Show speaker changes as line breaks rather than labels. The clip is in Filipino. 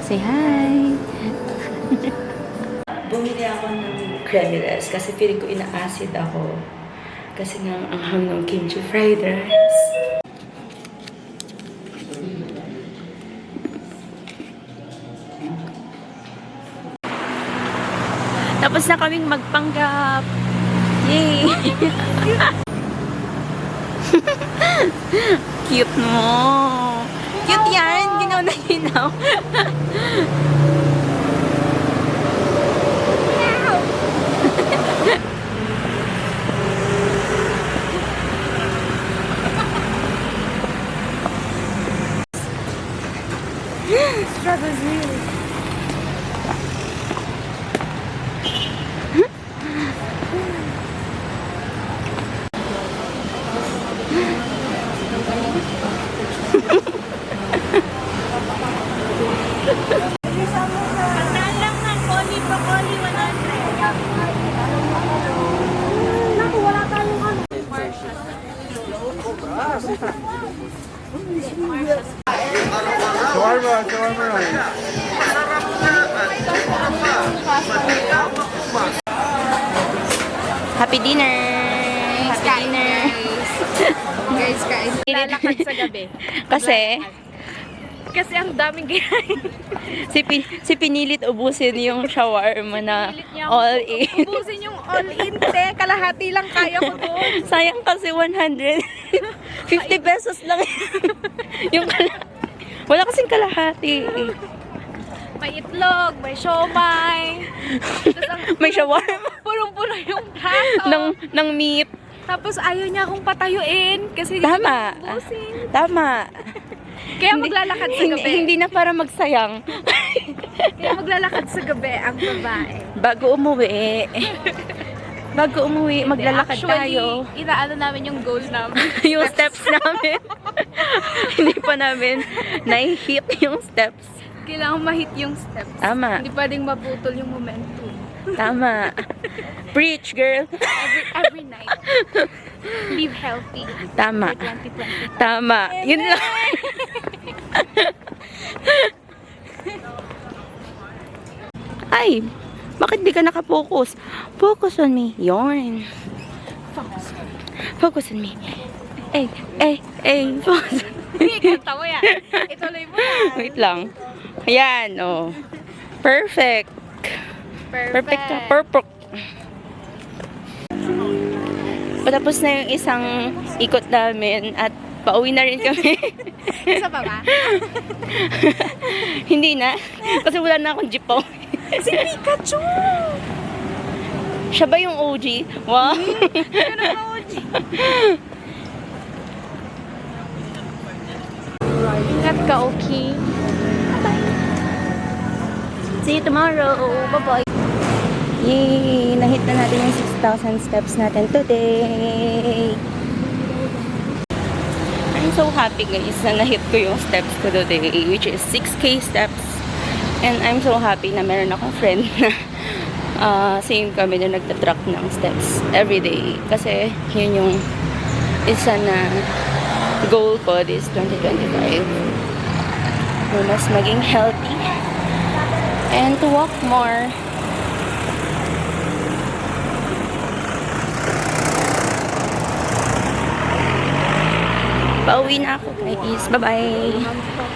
Say hi!
Bumili ako ng cremeless kasi feeling ko ina-acid ako. Kasi nga ang anghang ng kimchi fried rice.
Tapos na kaming magpanggap. Yay! Cute mo. Cute yan. Ginaw na ginaw. Struggles really.
Pagdaan lang ng Collie Broccoli 100. Naku, wala tayong ano.
Shawarma rice.
Happy dinner! Happy dinner!
Guys, guys. Lalakad sa gabi.
Kasi
ang daming kinain.
si pinilit ubusin yung shawarma na all in.
Ubusin yung all-in, te. Kalahati lang kaya ko doon.
Sayang kasi 100. 50 pesos lang yung wala kasing kalahati.
May itlog, may siomay.
May shawarma
Punong-puno yung plato.
ng meat.
Tapos ayaw niya akong patayuin kasi
Tama.
hindi ko ubusin.
Tama.
Kaya maglalakad sa gabi.
Hindi na para magsayang.
Kaya maglalakad sa gabi ang babae.
Bago umuwi, maglalakad
Actually,
tayo.
inaano namin yung goal namin.
Yung steps namin. Hindi pa namin na-hit yung steps.
Kailangan ma-hit yung steps.
Tama.
Hindi pwedeng maputol yung momentum.
Tama. Preach, girl.
Every night. Live healthy.
Tama.
For 2020.
Tama. Yun lang. Ay, bakit di ka nakapokus? Focus on me. Yarn. Focus on me. Focus on me.
Kanta mo yan. Ituloy mo yan.
Wait lang. Ayan, oh. Perfect. Perfect ka. Perfect. Patapos na yung isang ikot namin at pauwi na rin kami.
Isa pa ba?
Hindi na. Kasi wala na akong jeep pa.
Si Pikachu!
Siya ba yung OG? Wow.
Pero OG. Ingat ka, okay?
See you tomorrow. Bye-bye. Yay! Nahit na natin yung 6,000 steps natin today. I'm so happy guys na nahit ko yung steps ko today, which is 6K steps. And I'm so happy na meron akong friend na same kami na nagtatrack ng steps every day. Kasi yun yung isa na goal ko this 2025. Na mas maging healthy and to walk more. Pauwi na ako guys. Bye-bye.